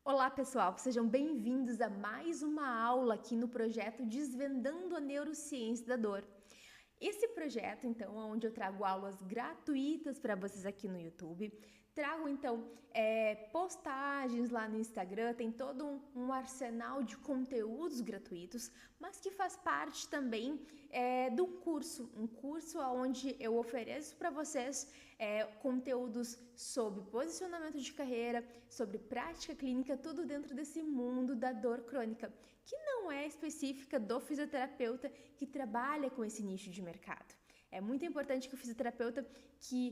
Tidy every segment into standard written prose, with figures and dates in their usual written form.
Olá pessoal, sejam bem-vindos a mais uma aula aqui no projeto Desvendando a Neurociência da Dor. Esse projeto, então, é onde eu trago aulas gratuitas para vocês aqui no YouTube. Trago, então, postagens lá no Instagram, tem todo um arsenal de conteúdos gratuitos, mas que faz parte também de um curso onde eu ofereço para vocês conteúdos sobre posicionamento de carreira, sobre prática clínica, tudo dentro desse mundo da dor crônica, que não é específica do fisioterapeuta que trabalha com esse nicho de mercado. É muito importante que o fisioterapeuta que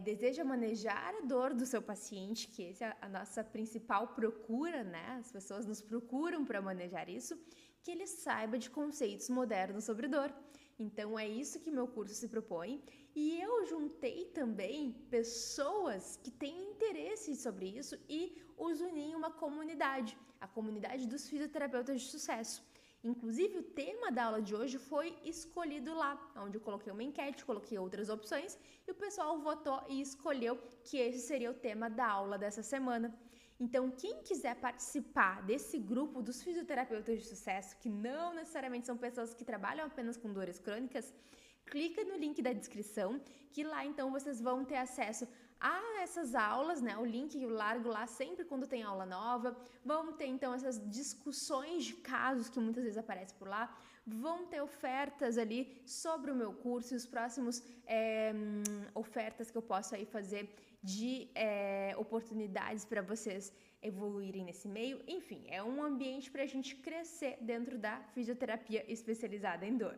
deseja manejar a dor do seu paciente, que essa é a nossa principal procura, né? As pessoas nos procuram para manejar isso, que ele saiba de conceitos modernos sobre dor. Então é isso que meu curso se propõe. E eu juntei também pessoas que têm interesse sobre isso e os uni em uma comunidade, a comunidade dos fisioterapeutas de sucesso. Inclusive, o tema da aula de hoje foi escolhido lá, onde eu coloquei uma enquete, coloquei outras opções e o pessoal votou e escolheu que esse seria o tema da aula dessa semana. Então, quem quiser participar desse grupo dos fisioterapeutas de sucesso, que não necessariamente são pessoas que trabalham apenas com dores crônicas, clica no link da descrição, que lá então vocês vão ter acesso a essas aulas, né? O link eu largo lá sempre quando tem aula nova. Vão ter então essas discussões de casos que muitas vezes aparecem por lá. Vão ter ofertas ali sobre o meu curso e os próximos ofertas que eu posso aí fazer de oportunidades para vocês evoluírem nesse meio. Enfim, é um ambiente para a gente crescer dentro da fisioterapia especializada em dor.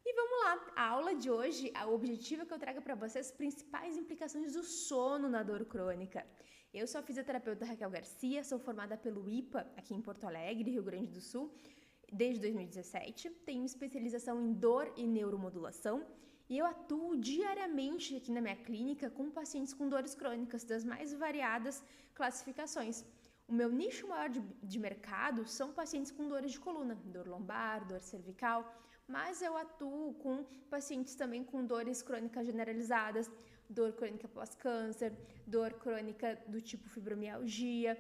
E vamos lá, a aula de hoje, o objetivo é que eu traga para vocês as principais implicações do sono na dor crônica. Eu sou a fisioterapeuta Raquel Garcia, sou formada pelo IPA aqui em Porto Alegre, Rio Grande do Sul, desde 2017. Tenho especialização em dor e neuromodulação e eu atuo diariamente aqui na minha clínica com pacientes com dores crônicas das mais variadas classificações. O meu nicho maior de mercado são pacientes com dores de coluna, dor lombar, dor cervical, mas eu atuo com pacientes também com dores crônicas generalizadas, dor crônica pós-câncer, dor crônica do tipo fibromialgia.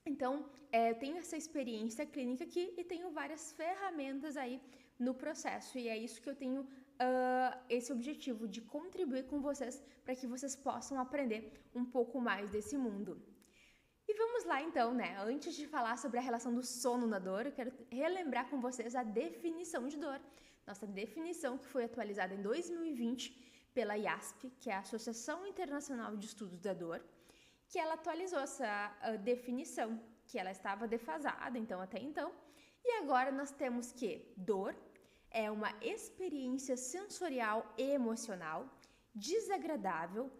Então, eu tenho essa experiência clínica aqui e tenho várias ferramentas aí no processo. E é isso que eu tenho esse objetivo de contribuir com vocês para que vocês possam aprender um pouco mais desse mundo. E vamos lá então, né? Antes de falar sobre a relação do sono na dor, eu quero relembrar com vocês a definição de dor. Nossa definição que foi atualizada em 2020 pela IASP, que é a Associação Internacional de Estudos da Dor, que ela atualizou essa definição, que ela estava defasada, então até então. E agora nós temos que dor é uma experiência sensorial e emocional desagradável,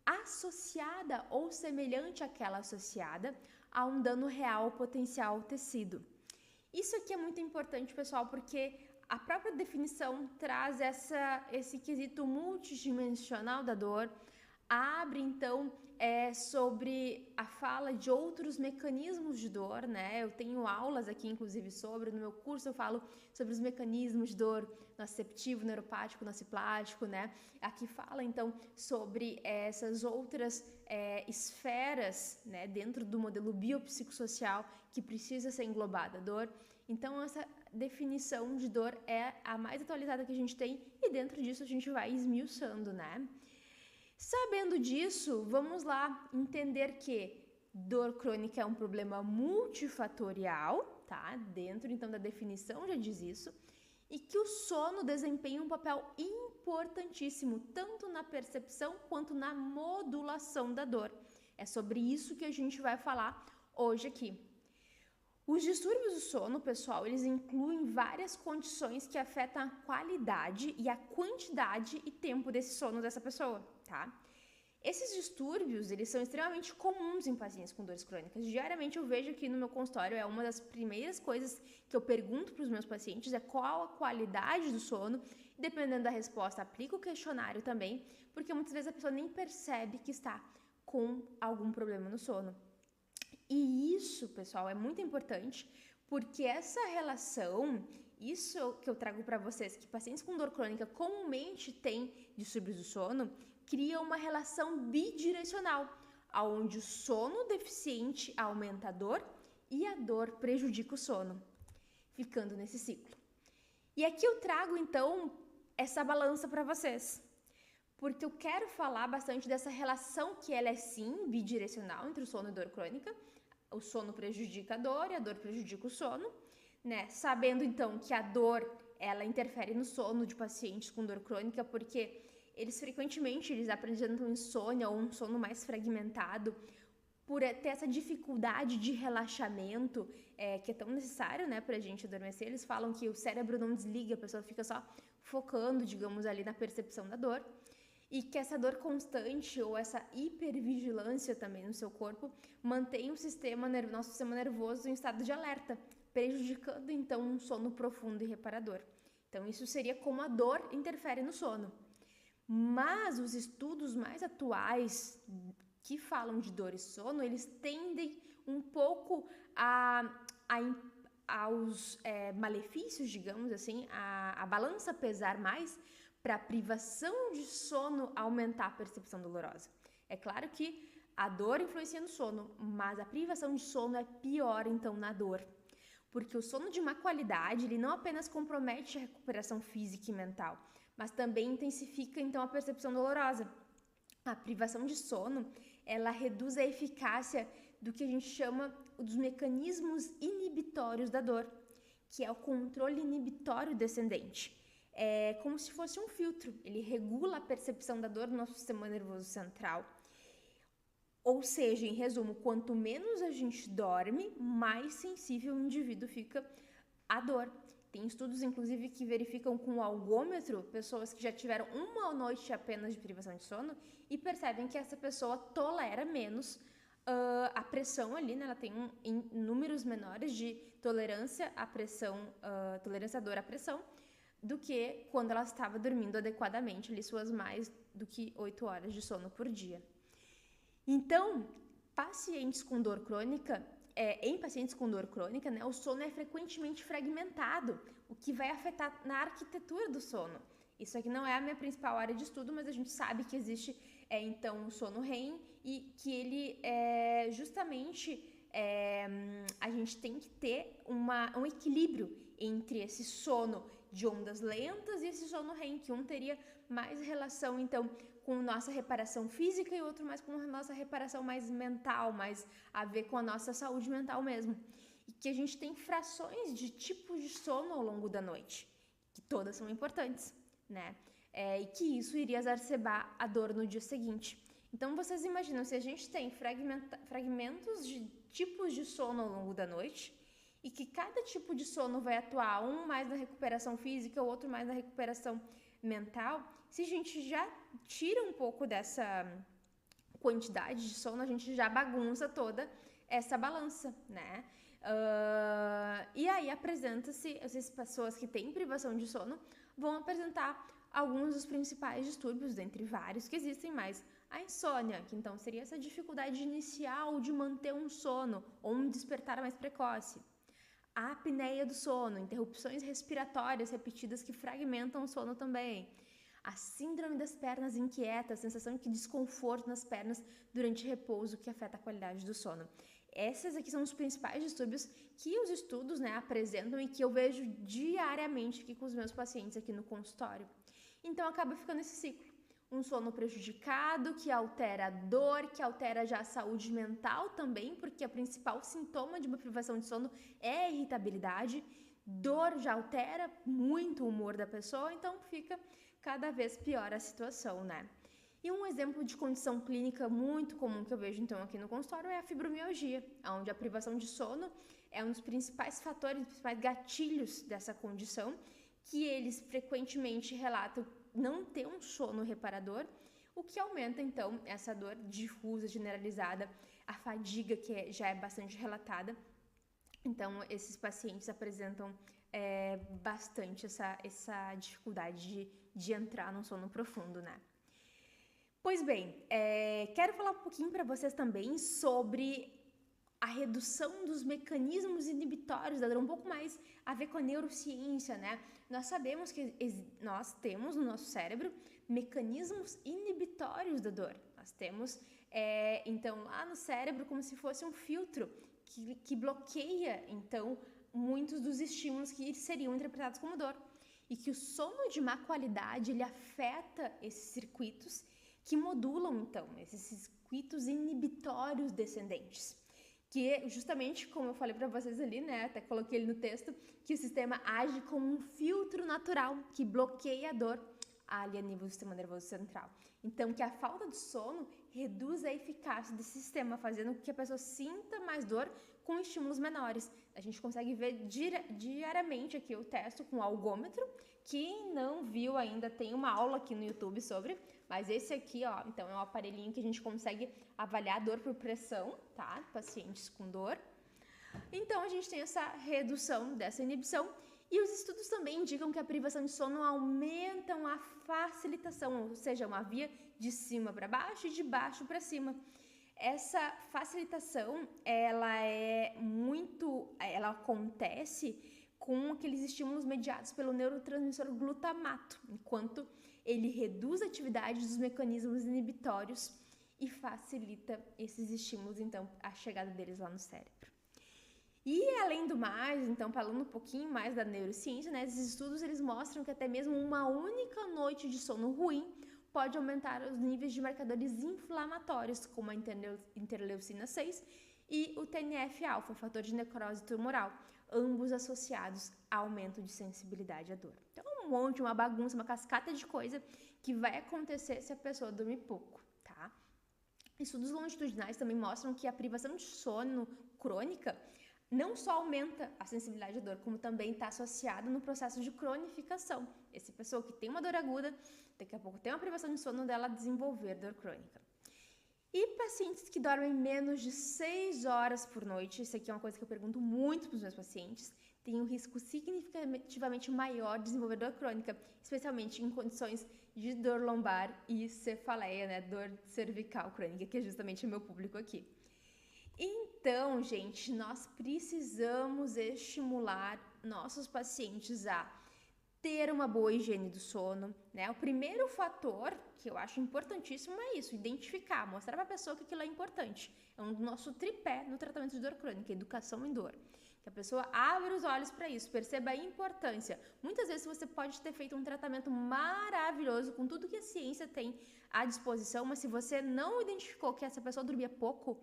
associada ou semelhante àquela associada a um dano real potencial ao tecido. Isso aqui é muito importante, pessoal, porque a própria definição traz esse quesito multidimensional da dor, abre então sobre a fala de outros mecanismos de dor, né? Eu tenho aulas aqui, inclusive, no meu curso eu falo sobre os mecanismos de dor nociceptivo, neuropático, nociplático, né? Aqui fala então sobre essas outras esferas, né, dentro do modelo biopsicossocial que precisa ser englobada a dor. Então essa definição de dor é a mais atualizada que a gente tem e dentro disso a gente vai esmiuçando, né? Sabendo disso, vamos lá entender que dor crônica é um problema multifatorial, tá? Dentro então da definição já diz isso, e que o sono desempenha um papel importantíssimo tanto na percepção quanto na modulação da dor. É sobre isso que a gente vai falar hoje aqui. Os distúrbios do sono, pessoal, eles incluem várias condições que afetam a qualidade e a quantidade e tempo desse sono dessa pessoa, tá? Esses distúrbios, eles são extremamente comuns em pacientes com dores crônicas. Diariamente eu vejo aqui no meu consultório, é uma das primeiras coisas que eu pergunto para os meus pacientes, é qual a qualidade do sono. E dependendo da resposta, aplico o questionário também, porque muitas vezes a pessoa nem percebe que está com algum problema no sono. E isso, pessoal, é muito importante, porque essa relação, isso que eu trago para vocês, que pacientes com dor crônica comumente têm distúrbios do sono, cria uma relação bidirecional, onde o sono deficiente aumenta a dor e a dor prejudica o sono, ficando nesse ciclo. E aqui eu trago, então, essa balança para vocês, porque eu quero falar bastante dessa relação que ela é, sim, bidirecional entre o sono e dor crônica. O sono prejudica a dor prejudica o sono, né? Sabendo, então, que a dor, ela interfere no sono de pacientes com dor crônica, porque eles frequentemente apresentam insônia ou um sono mais fragmentado, por ter essa dificuldade de relaxamento, que é tão necessário, né, pra gente adormecer. Eles falam que o cérebro não desliga, a pessoa fica só focando, digamos, ali na percepção da dor, e que essa dor constante ou essa hipervigilância também no seu corpo mantém o nosso sistema nervoso em estado de alerta, prejudicando então um sono profundo e reparador. Então isso seria como a dor interfere no sono. Mas os estudos mais atuais que falam de dor e sono, eles tendem um pouco aos malefícios, digamos assim, a balança pesar mais para a privação de sono aumentar a percepção dolorosa. É claro que a dor influencia no sono, mas a privação de sono é pior, então, na dor. Porque o sono de má qualidade, ele não apenas compromete a recuperação física e mental, mas também intensifica, então, a percepção dolorosa. A privação de sono, ela reduz a eficácia do que a gente chama dos mecanismos inibitórios da dor, que é o controle inibitório descendente. É como se fosse um filtro, ele regula a percepção da dor no nosso sistema nervoso central. Ou seja, em resumo, quanto menos a gente dorme, mais sensível o indivíduo fica à dor. Tem estudos, inclusive, que verificam com o algômetro pessoas que já tiveram uma noite apenas de privação de sono e percebem que essa pessoa tolera menos a pressão ali, né? Ela tem números menores de tolerância à pressão, tolerância à dor à pressão, do que quando ela estava dormindo adequadamente, ali suas mais do que 8 horas de sono por dia. Então, pacientes com dor crônica, em pacientes com dor crônica, né, o sono é frequentemente fragmentado, o que vai afetar na arquitetura do sono. Isso aqui não é a minha principal área de estudo, mas a gente sabe que existe, então, o sono REM e que ele justamente a gente tem que ter um equilíbrio entre esse sono de ondas lentas e esse sono REM, que um teria mais relação, então, com nossa reparação física e outro mais com a nossa reparação mais mental, mais a ver com a nossa saúde mental mesmo. E que a gente tem frações de tipos de sono ao longo da noite, que todas são importantes, né? E que isso iria exacerbar a dor no dia seguinte. Então, vocês imaginam, se a gente tem fragmentos de tipos de sono ao longo da noite, e que cada tipo de sono vai atuar, um mais na recuperação física, o outro mais na recuperação mental, se a gente já tira um pouco dessa quantidade de sono, a gente já bagunça toda essa balança, né? E aí apresenta-se, essas pessoas que têm privação de sono vão apresentar alguns dos principais distúrbios, dentre vários que existem, mas a insônia, que então seria essa dificuldade inicial de manter um sono ou um despertar mais precoce. A apneia do sono, interrupções respiratórias repetidas que fragmentam o sono também. A síndrome das pernas inquietas, sensação de desconforto nas pernas durante repouso que afeta a qualidade do sono. Esses aqui são os principais distúrbios que os estudos, né, apresentam e que eu vejo diariamente aqui com os meus pacientes aqui no consultório. Então acaba ficando esse ciclo. Um sono prejudicado, que altera a dor, que altera já a saúde mental também, porque o principal sintoma de uma privação de sono é a irritabilidade. Dor já altera muito o humor da pessoa, então fica cada vez pior a situação, né? E um exemplo de condição clínica muito comum que eu vejo então aqui no consultório é a fibromialgia, onde a privação de sono é um dos principais fatores, os principais gatilhos dessa condição, que eles frequentemente relatam não ter um sono reparador, o que aumenta então essa dor difusa, generalizada, a fadiga que já é bastante relatada. Então esses pacientes apresentam bastante essa dificuldade de entrar num sono profundo, né? Pois bem, quero falar um pouquinho para vocês também sobre a redução dos mecanismos inibitórios da dor, um pouco mais a ver com a neurociência, né? Nós sabemos que nós temos no nosso cérebro mecanismos inibitórios da dor. Nós temos então, lá no cérebro, como se fosse um filtro que bloqueia, então, muitos dos estímulos que seriam interpretados como dor. E que o sono de má qualidade, ele afeta esses circuitos que modulam, então, esses circuitos inibitórios descendentes. Que justamente, como eu falei para vocês ali, né, até coloquei ele no texto, que o sistema age como um filtro natural que bloqueia a dor ali a nível do sistema nervoso central. Então, que a falta de sono reduz a eficácia desse sistema, fazendo com que a pessoa sinta mais dor com estímulos menores. A gente consegue ver diariamente aqui, eu testo com o algômetro. Quem não viu ainda, tem uma aula aqui no YouTube sobre, mas esse aqui, ó, então é um aparelhinho que a gente consegue avaliar a dor por pressão, tá? Pacientes com dor. Então, a gente tem essa redução dessa inibição. E os estudos também indicam que a privação de sono aumentam a facilitação, ou seja, uma via de cima para baixo e de baixo para cima. Essa facilitação, ela acontece com aqueles estímulos mediados pelo neurotransmissor glutamato, enquanto ele reduz a atividade dos mecanismos inibitórios e facilita esses estímulos, então, a chegada deles lá no cérebro. E além do mais, então, falando um pouquinho mais da neurociência, né, esses estudos eles mostram que até mesmo uma única noite de sono ruim pode aumentar os níveis de marcadores inflamatórios, como a interleucina 6 e o TNF-alfa, fator de necrose tumoral, ambos associados a aumento de sensibilidade à dor. Então, um monte, uma bagunça, uma cascata de coisa que vai acontecer se a pessoa dormir pouco, tá? Estudos longitudinais também mostram que a privação de sono crônica não só aumenta a sensibilidade à dor, como também está associado no processo de cronificação. Essa pessoa que tem uma dor aguda, daqui a pouco tem uma privação de sono dela desenvolver dor crônica. E pacientes que dormem menos de 6 horas por noite, isso aqui é uma coisa que eu pergunto muito para os meus pacientes, tem um risco significativamente maior de desenvolver dor crônica, especialmente em condições de dor lombar e cefaleia, né, dor cervical crônica, que é justamente o meu público aqui. Então, gente, nós precisamos estimular nossos pacientes a ter uma boa higiene do sono, né? O primeiro fator que eu acho importantíssimo é isso, identificar, mostrar para a pessoa que aquilo é importante. É um do nosso tripé no tratamento de dor crônica, educação em dor. Que a pessoa abra os olhos para isso, perceba a importância. Muitas vezes você pode ter feito um tratamento maravilhoso com tudo que a ciência tem à disposição, mas se você não identificou que essa pessoa dormia pouco,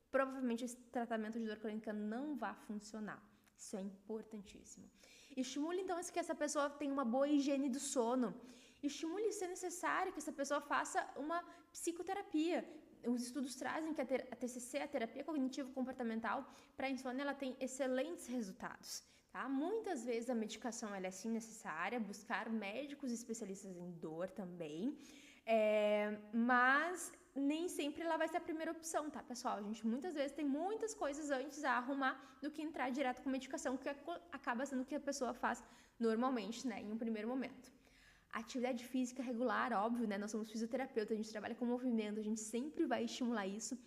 provavelmente esse tratamento de dor crônica não vai funcionar. Isso é importantíssimo. Estimule, então, que essa pessoa tenha uma boa higiene do sono. Estimule, se é necessário, que essa pessoa faça uma psicoterapia. Os estudos trazem que a TCC, a terapia cognitivo-comportamental, para a insônia, ela tem excelentes resultados. Tá? Muitas vezes a medicação ela é sim necessária, buscar médicos especialistas em dor também, mas nem sempre ela vai ser a primeira opção, tá, pessoal? A gente muitas vezes tem muitas coisas antes a arrumar do que entrar direto com medicação, que acaba sendo o que a pessoa faz normalmente, né, em um primeiro momento. Atividade física regular, óbvio, né? Nós somos fisioterapeutas, a gente trabalha com movimento, a gente sempre vai estimular isso.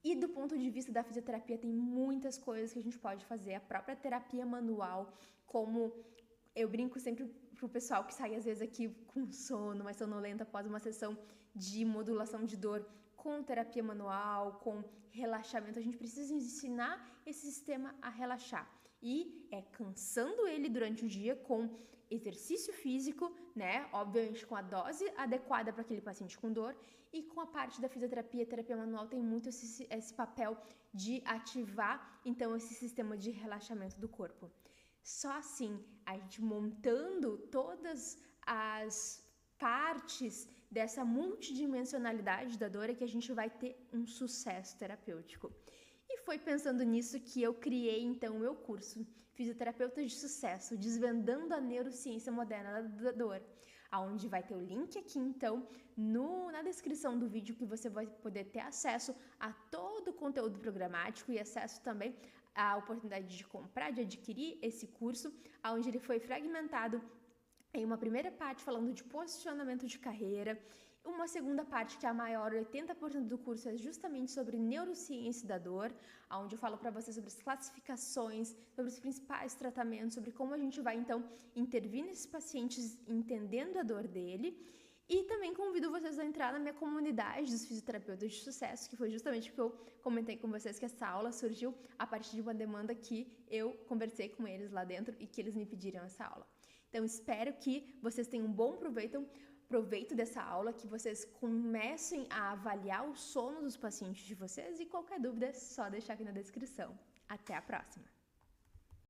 E do ponto de vista da fisioterapia, tem muitas coisas que a gente pode fazer. A própria terapia manual, como eu brinco sempre pro pessoal que sai às vezes aqui com sono, mais sonolento após uma sessão de modulação de dor com terapia manual, com relaxamento. A gente precisa ensinar esse sistema a relaxar. E cansando ele durante o dia com exercício físico, né? Obviamente com a dose adequada para aquele paciente com dor, e com a parte da fisioterapia, a terapia manual tem muito esse papel de ativar, então, esse sistema de relaxamento do corpo. Só assim, a gente montando todas as partes dessa multidimensionalidade da dor é que a gente vai ter um sucesso terapêutico. E foi pensando nisso que eu criei, então, o meu curso, Fisioterapeutas de Sucesso, Desvendando a Neurociência Moderna da Dor, onde vai ter o link aqui, então, na descrição do vídeo, que você vai poder ter acesso a todo o conteúdo programático e acesso também à oportunidade de comprar, de adquirir esse curso, onde ele foi fragmentado em uma primeira parte falando de posicionamento de carreira, uma segunda parte, que é a maior, 80% do curso, é justamente sobre neurociência da dor, onde eu falo para você sobre as classificações, sobre os principais tratamentos, sobre como a gente vai, então, intervir nesses pacientes entendendo a dor dele. E também convido vocês a entrar na minha comunidade dos fisioterapeutas de sucesso, que foi justamente o que eu comentei com vocês, que essa aula surgiu a partir de uma demanda que eu conversei com eles lá dentro e que eles me pediram essa aula. Então, espero que vocês tenham um bom proveito dessa aula, que vocês comecem a avaliar o sono dos pacientes de vocês e qualquer dúvida é só deixar aqui na descrição. Até a próxima!